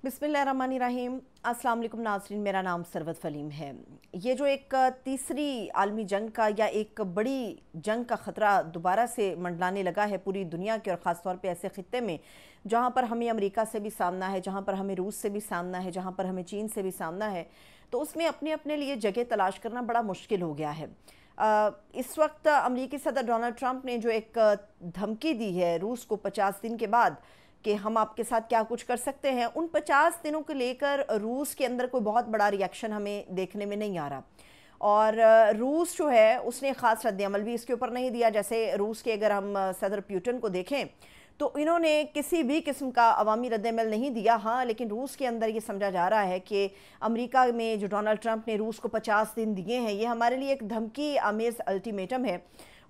बिस्मिल्लाहिर्रहमानिर्रहीम। अस्सलाम वालेकुम नाज़रीन, मेरा नाम सरवत फ़लीम है। ये जो एक तीसरी आलमी जंग का या एक बड़ी जंग का ख़तरा दोबारा से मंडलाने लगा है पूरी दुनिया के, और ख़ास तौर पे ऐसे ख़ित्ते में जहाँ पर हमें अमेरिका से भी सामना है, जहाँ पर हमें रूस से भी सामना है, जहाँ पर हमें चीन से भी सामना है, तो उसमें अपने अपने लिए जगह तलाश करना बड़ा मुश्किल हो गया है। इस वक्त अमेरिकी सदर डोनाल्ड ट्रंप ने जो एक धमकी दी है रूस को 50 दिन के बाद कि हम आपके साथ क्या कुछ कर सकते हैं, उन 50 दिनों को लेकर रूस के अंदर कोई बहुत बड़ा रिएक्शन हमें देखने में नहीं आ रहा। और रूस जो है उसने ख़ास रद्द-ए-अमल भी इसके ऊपर नहीं दिया। जैसे रूस के अगर हम सदर पुतिन को देखें तो इन्होंने किसी भी किस्म का अवामी रद्द-ए-अमल नहीं दिया। हाँ, लेकिन रूस के अंदर ये समझा जा रहा है कि अमेरिका में जो डोनाल्ड ट्रंप ने रूस को 50 दिन दिए हैं, ये हमारे लिए एक धमकी आमेज़ अल्टीमेटम है,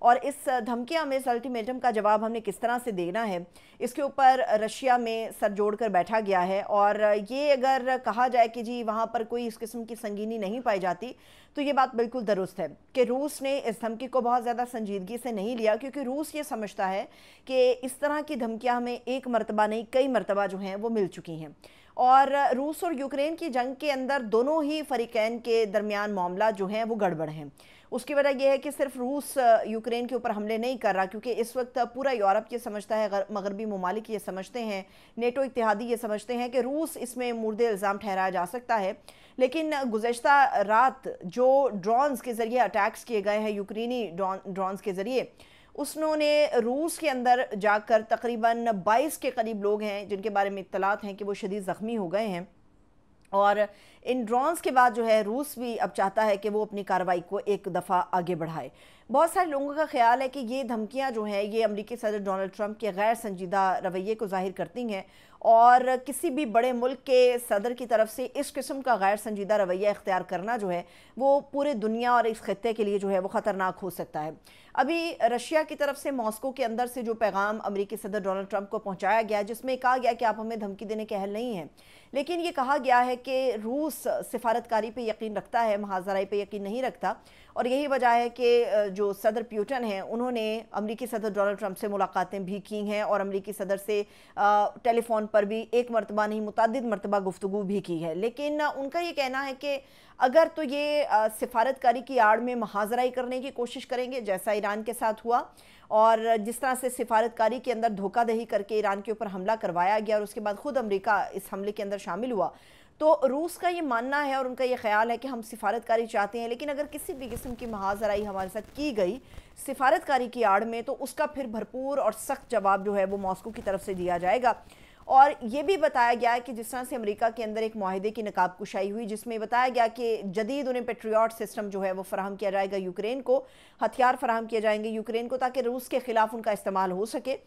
और इस धमकी आमेज़ अल्टीमेटम का जवाब हमने किस तरह से देना है, इसके ऊपर रशिया में सर जोड़कर बैठा गया है। और ये अगर कहा जाए कि जी वहाँ पर कोई इस किस्म की संगीनी नहीं पाई जाती, तो ये बात बिल्कुल दुरुस्त है कि रूस ने इस धमकी को बहुत ज़्यादा संजीदगी से नहीं लिया, क्योंकि रूस ये समझता है कि इस तरह की धमकियाँ हमें एक मरतबा नहीं कई मरतबा जो हैं वो मिल चुकी हैं। और रूस और यूक्रेन की जंग के अंदर दोनों ही फरीकैन के दरमियान मामला जो हैं वो गड़बड़ हैं। उसकी वजह यह है कि सिर्फ रूस यूक्रेन के ऊपर हमले नहीं कर रहा, क्योंकि इस वक्त पूरा यूरोप ये समझता है, मगरबी ममालिक ये समझते हैं, नेटो इत्तेहादी ये समझते हैं कि रूस इसमें मुर्दे इल्ज़ाम ठहराया जा सकता है। लेकिन गुज़श्ता रात जो ड्रोन्स के ज़रिए अटैक्स किए गए हैं, यूक्रेनी ड्रोन्स के ज़रिए, उसने रूस के अंदर जाकर तकरीबन 22 के करीब लोग हैं जिनके बारे में इत्तलात हैं कि वो शदीद ज़ख्मी हो गए हैं। और इन ड्रोन्स के बाद जो है रूस भी अब चाहता है कि वो अपनी कार्रवाई को एक दफ़ा आगे बढ़ाए। बहुत सारे लोगों का ख्याल है कि ये धमकियां जो हैं ये अमेरिकी सदर डोनाल्ड ट्रंप के गैर संजीदा रवैये को जाहिर करती हैं, और किसी भी बड़े मुल्क के सदर की तरफ से इस किस्म का गैर संजीदा रवैया इख्तियार करना जो है वो पूरे दुनिया और इस खत्ते के लिए जो है वो ख़तरनाक हो सकता है। अभी रशिया की तरफ से मॉस्को के अंदर से जो पैगाम अमेरिकी सदर डोनाल्ड ट्रंप को पहुंचाया गया, जिसमें कहा गया कि आप हमें धमकी देने के अहल नहीं हैं, लेकिन ये कहा गया है कि रूस सिफारतकारी पे यकीन रखता है, महाजराई पे यकीन नहीं रखता। और यही वजह है कि जो सदर पुतिन हैं उन्होंने अमेरिकी सदर डोनाल्ड ट्रंप से मुलाकातें भी की हैं, और अमेरिकी सदर से टेलीफोन पर भी एक मरतबा नहीं मुतअद्दिद मरतबा गुफ्तगू भी की है। लेकिन उनका ये कहना है कि अगर तो ये सिफारतकारी की आड़ में महाजराई करने की कोशिश करेंगे, जैसा ईरान के साथ हुआ, और जिस तरह से सिफारतकारी के अंदर धोखाधड़ी करके ईरान के ऊपर हमला करवाया गया और उसके बाद खुद अमेरिका इस हमले के अंदर शामिल हुआ, तो रूस का ये मानना है और उनका ये ख्याल है कि हम सिफारतकारी चाहते हैं, लेकिन अगर किसी भी किस्म की महाजराई हमारे साथ की गई सिफारतकारी की आड़ में, तो उसका फिर भरपूर और सख्त जवाब जो है वो मॉस्को की तरफ से दिया जाएगा। और ये भी बताया गया है कि जिस तरह से अमेरिका के अंदर एक मुआहिदे की नकाब कुशाई हुई, जिसमें बताया गया कि जदीद उन्हें पेट्रियट सिस्टम जो है वो फराहम किया जाएगा यूक्रेन को, हथियार फराहम किए जाएंगे यूक्रेन को, ताकि रूस के खिलाफ उनका इस्तेमाल हो सके।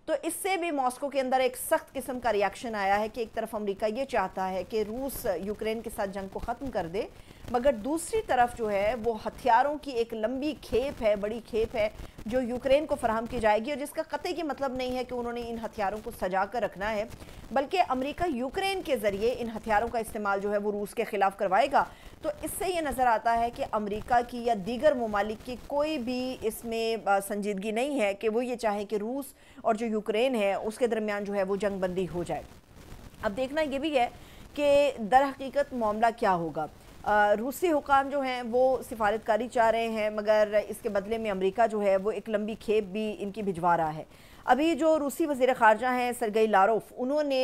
तो इससे भी मॉस्को के अंदर एक सख्त किस्म का रिएक्शन आया है कि एक तरफ अमेरिका ये चाहता है कि रूस यूक्रेन के साथ जंग को ख़त्म कर दे, मगर दूसरी तरफ जो है वो हथियारों की एक लंबी खेप है, बड़ी खेप है जो यूक्रेन को फराहम की जाएगी, और जिसका कतई की मतलब नहीं है कि उन्होंने इन हथियारों को सजा कर रखना है, बल्कि अमेरिका यूक्रेन के ज़रिए इन हथियारों का इस्तेमाल जो है वो रूस के ख़िलाफ़ करवाएगा। तो इससे ये नज़र आता है कि अमेरिका की या दीगर ममालिक की कोई भी इसमें संजीदगी नहीं है कि वो ये चाहे कि रूस और जो यूक्रेन है उसके दरमियान जो है वो जंग बंदी हो जाए। अब देखना ये भी है कि दर हकीकत मामला क्या होगा। रूसी हुकाम जो हैं वो सिफारतकारी चाह रहे हैं, मगर इसके बदले में अमेरिका जो है वो एक लंबी खेप भी इनकी भिजवा रहा है। अभी जो रूसी वज़ीर ख़ारजा हैं सरगेई लारोफ, उन्होंने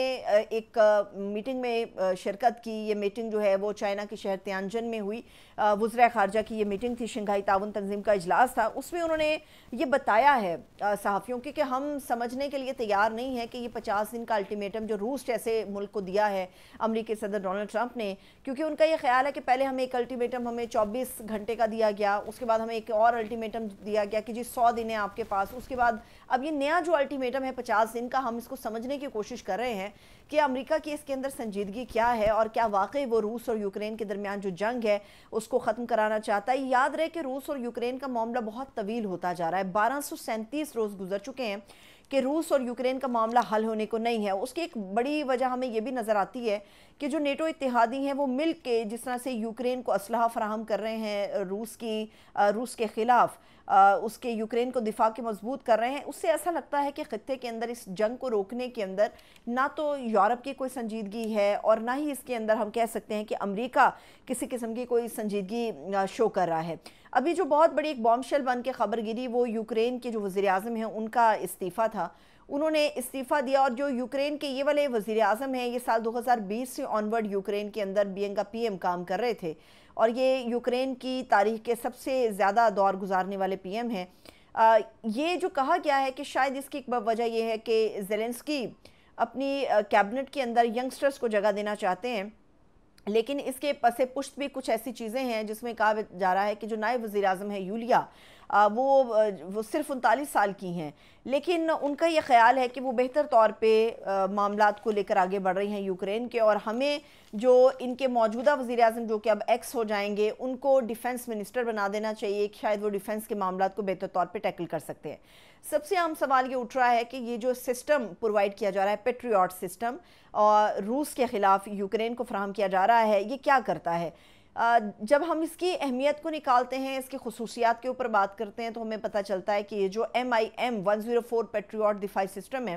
एक मीटिंग में शिरकत की। ये मीटिंग जो है वो चाइना के शहर तियानजिन में हुई। वज़ीर ख़ारजा की ये मीटिंग थी, शंघाई ताउन तंजीम का इजलास था। उसमें उन्होंने ये बताया है सहाफ़ियों के कि हम समझने के लिए तैयार नहीं है कि ये 50 दिन का अल्टीमेटम जो रूस जैसे मुल्क को दिया है अमेरिकी सदर डोनाल्ड ट्रंप ने, क्योंकि उनका ये ख्याल है कि पहले हमें एक अल्टीमेटम हमें 24 घंटे का दिया गया, उसके बाद हमें एक और अल्टीमेटम दिया गया कि जी 100 दिन है आपके पास, उसके बाद अब ये नया जो अल्टीमेटम है 50 दिन का, हम इसको समझने की कोशिश कर रहे हैं कि अमेरिका की इसके अंदर संजीदगी क्या है, और क्या वाकई वो रूस और यूक्रेन के दरमियान जो जंग है उसको ख़त्म कराना चाहता है। याद रहे कि रूस और यूक्रेन का मामला बहुत तवील होता जा रहा है, 1237 रोज़ गुजर चुके हैं कि रूस और यूक्रेन का मामला हल होने को नहीं है। उसकी एक बड़ी वजह हमें यह भी नज़र आती है कि जो नेटो इत्तेहादी हैं वो मिल के जिस तरह से यूक्रेन को असलहा फराहम कर रहे हैं रूस के ख़िलाफ़, اس کے یوکرین کو دفاع کے مضبوط کر رہے ہیں، اس سے ایسا لگتا ہے کہ خطے کے اندر اس جنگ کو روکنے کے اندر نہ تو یورپ کی کوئی سنجیدگی ہے اور نہ ہی اس کے اندر ہم کہہ سکتے ہیں کہ امریکہ کسی قسم کی کوئی سنجیدگی شو کر رہا ہے۔ ابھی جو بہت بڑی ایک بام شیل بن کے خبر گری وہ یوکرین کے جو وزیر اعظم ہیں ان کا استعفیٰ تھا۔ انہوں نے استعفیٰ دیا اور جو یوکرین کے یہ والے وزیر اعظم ہیں یہ سال 2020 سے آنورڈ یوکرین کے اندر بینگ کا پی ایم کام کر رہے تھے اور یہ یوکرین کی تاریخ کے سب سے زیادہ دور گزارنے والے پی ایم ہیں۔ یہ جو کہا گیا ہے کہ شاید اس کی ایک وجہ یہ ہے کہ زیلنسکی اپنی کیبنٹ کے اندر ینگسٹرز کو جگہ دینا چاہتے ہیں، لیکن اس کے پس پشت بھی کچھ ایسی چیزیں ہیں جس میں کہا جا رہا ہے کہ جو نائب وزیر اعظم ہے یولیا وہ صرف 39 سال کی ہیں، لیکن ان کا یہ خیال ہے کہ وہ بہتر طور پہ معاملات کو لے کر آگے بڑھ رہی ہیں یوکرین کے، اور ہمیں جو ان کے موجودہ وزیر اعظم جو کہ اب ایکس ہو جائیں گے ان کو ڈیفنس منسٹر بنا دینا چاہیے کہ شاید وہ ڈیفنس کے معاملات کو بہتر طور پہ ٹیکل کر سکتے ہیں۔ سب سے عام سوال یہ اٹھ رہا ہے کہ یہ جو سسٹم پرووائڈ کیا جا رہا ہے پیٹریوٹ سسٹم اور روس کے خلاف یوکرین کو فراہم کیا جا رہا ہے، یہ کیا کرتا ہے؟ جب ہم اس کی اہمیت کو نکالتے ہیں، اس کی خصوصیات کے اوپر بات کرتے ہیں تو ہمیں پتہ چلتا ہے کہ یہ جو MIM-104 پیٹریوٹ دفاعی سسٹم ہے،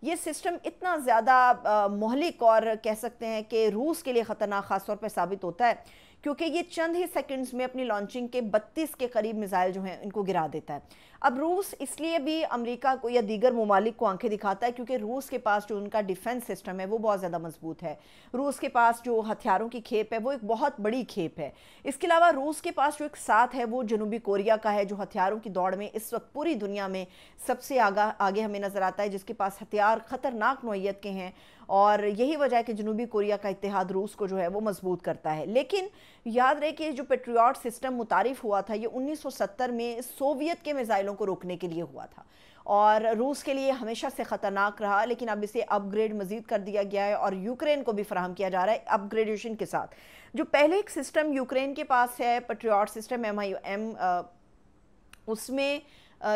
یہ سسٹم اتنا زیادہ مہلک اور کہہ سکتے ہیں کہ روس کے لیے خطرناک خاص طور پہ ثابت ہوتا ہے کیونکہ یہ چند ہی سیکنڈز میں اپنی لانچنگ کے 32 کے قریب میزائل جو ہیں ان کو گرا دیتا ہے۔ اب روس اس لیے بھی امریکہ کو یا دیگر ممالک کو آنکھیں دکھاتا ہے کیونکہ روس کے پاس جو ان کا ڈیفنس سسٹم ہے وہ بہت زیادہ مضبوط ہے، روس کے پاس جو ہتھیاروں کی کھیپ ہے وہ ایک بہت بڑی کھیپ ہے۔ اس کے علاوہ روس کے پاس جو ایک ساتھ ہے وہ جنوبی کوریا کا ہے جو ہتھیاروں کی دوڑ میں اس وقت پوری دنیا میں سب سے آگے ہمیں نظر آتا ہے، جس کے پاس ہتھیار خطرناک نوعیت کے ہیں، اور یہی وجہ ہے کہ جنوبی کوریا کا اتحاد روس کو جو ہے وہ مضبوط کرتا ہے۔ لیکن یاد رہے کہ جو پیٹریوٹ سسٹم متعارف ہوا تھا یہ 1970 میں سوویت کے میزائلوں کو روکنے کے لیے ہوا تھا اور روس کے لیے ہمیشہ سے خطرناک رہا، لیکن اب اسے اپ گریڈ مزید کر دیا گیا ہے اور یوکرین کو بھی فراہم کیا جا رہا ہے اپ گریڈیشن کے ساتھ۔ جو پہلے ایک سسٹم یوکرین کے پاس ہے پیٹریوٹ سسٹم MIM، اس میں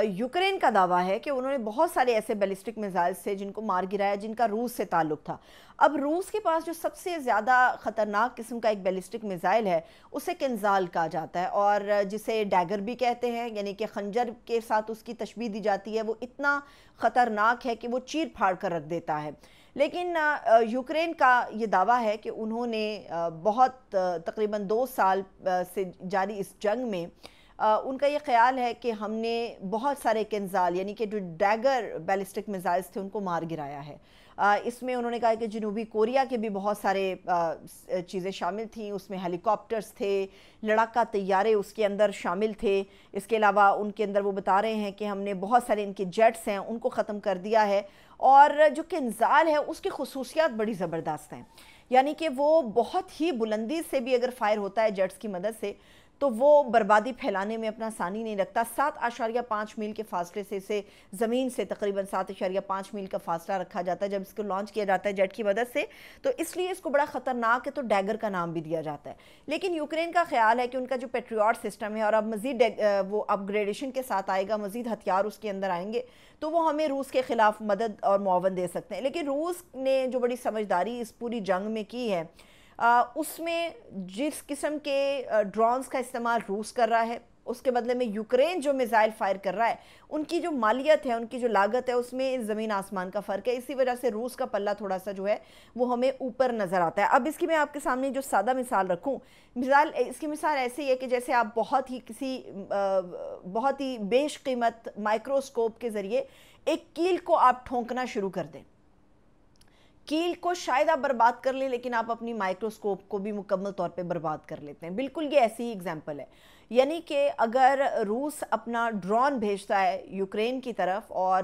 یوکرین کا دعویٰ ہے کہ انہوں نے بہت سارے ایسے بیلسٹک میزائل سے جن کو مار گرایا جن کا روس سے تعلق تھا۔ اب روس کے پاس جو سب سے زیادہ خطرناک قسم کا ایک بیلسٹک میزائل ہے اسے کنزال کہا جاتا ہے اور جسے ڈیگر بھی کہتے ہیں، یعنی کہ خنجر کے ساتھ اس کی تشبیہ دی جاتی ہے۔ وہ اتنا خطرناک ہے کہ وہ چیر پھاڑ کر رکھ دیتا ہے، لیکن یوکرین کا یہ دعویٰ ہے کہ انہوں نے بہت تقریباً 2 سال سے جاری اس جنگ میں ان کا یہ خیال ہے کہ ہم نے بہت سارے کنزال یعنی کہ جو ڈیگر بیلسٹک میزائلز تھے ان کو مار گرایا ہے۔ اس میں انہوں نے کہا کہ جنوبی کوریا کے بھی بہت سارے چیزیں شامل تھیں، اس میں ہیلی کاپٹرز تھے، لڑاکا طیارے اس کے اندر شامل تھے۔ اس کے علاوہ ان کے اندر وہ بتا رہے ہیں کہ ہم نے بہت سارے ان کے جیٹس ہیں ان کو ختم کر دیا ہے، اور جو کنزال ہے اس کی خصوصیات بڑی زبردست ہیں، یعنی کہ وہ بہت ہی بلندی سے بھی اگر فائر ہوتا ہے جیٹس کی مدد سے تو وہ بربادی پھیلانے میں اپنا ثانی نہیں رکھتا۔ 7.5 میل کے فاصلے سے اسے زمین سے تقریباً 7.5 میل کا فاصلہ رکھا جاتا ہے جب اس کو لانچ کیا جاتا ہے جیٹ کی مدد سے، تو اس لیے اس کو بڑا خطرناک ہے تو ڈیگر کا نام بھی دیا جاتا ہے۔ لیکن یوکرین کا خیال ہے کہ ان کا جو پیٹریوٹ سسٹم ہے اور اب مزید وہ اپ گریڈیشن کے ساتھ آئے گا، مزید ہتھیار اس کے اندر آئیں گے تو وہ ہمیں روس کے خلاف مدد اور معاون دے سکتے ہیں۔ لیکن روس نے جو بڑی سمجھداری اس پوری جنگ میں کی ہے، اس میں جس قسم کے ڈرونز کا استعمال روس کر رہا ہے اس کے بدلے میں یوکرین جو میزائل فائر کر رہا ہے ان کی جو مالیت ہے، ان کی جو لاگت ہے، اس میں زمین آسمان کا فرق ہے۔ اسی وجہ سے روس کا پلہ تھوڑا سا جو ہے وہ ہمیں اوپر نظر آتا ہے۔ اب اس کی میں آپ کے سامنے جو سادہ مثال رکھوں، اس کی مثال ایسی ہے کہ جیسے آپ بہت ہی بیش قیمت مائکروسکوپ کے ذریعے ایک کیل کو آپ ٹھونکنا شروع کر دیں۔ کیل کو شاید آپ برباد کر لیں لیکن آپ اپنی مائکروسکوپ کو بھی مکمل طور پہ برباد کر لیتے ہیں۔ بالکل یہ ایسی ہی اگزامپل ہے، یعنی کہ اگر روس اپنا ڈرون بھیجتا ہے یوکرین کی طرف اور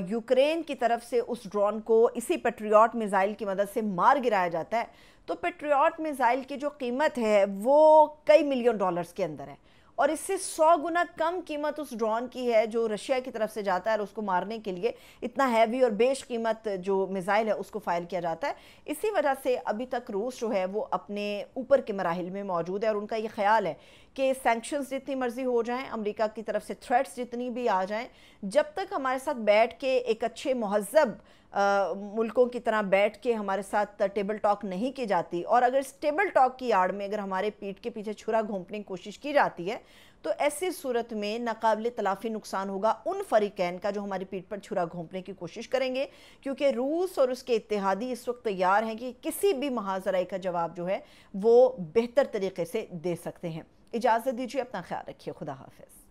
یوکرین کی طرف سے اس ڈرون کو اسی پیٹریوٹ میزائل کی مدد سے مار گرایا جاتا ہے تو پیٹریوٹ میزائل کی جو قیمت ہے وہ کئی ملین ڈالرز کے اندر ہے، اور اس سے 100 گنا کم قیمت اس ڈرون کی ہے جو رشیا کی طرف سے جاتا ہے اور اس کو مارنے کے لیے اتنا ہیوی اور بیش قیمت جو میزائل ہے اس کو فائر کیا جاتا ہے۔ اسی وجہ سے ابھی تک روس جو ہے وہ اپنے اوپر کے مراحل میں موجود ہے اور ان کا یہ خیال ہے کہ سینکشنز جتنی مرضی ہو جائیں، امریکہ کی طرف سے تھریٹس جتنی بھی آ جائیں، جب تک ہمارے ساتھ بیٹھ کے ایک اچھے مہذب ملکوں کی طرح بیٹھ کے ہمارے ساتھ ٹیبل ٹاک نہیں کی جاتی، اور اگر اس ٹیبل ٹاک کی آڑ میں اگر ہمارے پیٹھ کے پیچھے چھرا گھونپنے کی کوشش کی جاتی ہے تو ایسی صورت میں ناقابل تلافی نقصان ہوگا ان فریقین کا جو ہماری پیٹھ پر چھرا گھونپنے کی کوشش کریں گے، کیونکہ روس اور اس کے اتحادی اس وقت تیار ہیں کہ کسی بھی محاذرے کا جواب جو ہے وہ بہتر طریقے سے دے سکتے ہیں۔ اجازت دیجیے، اپنا خیال رکھیے، خدا حافظ۔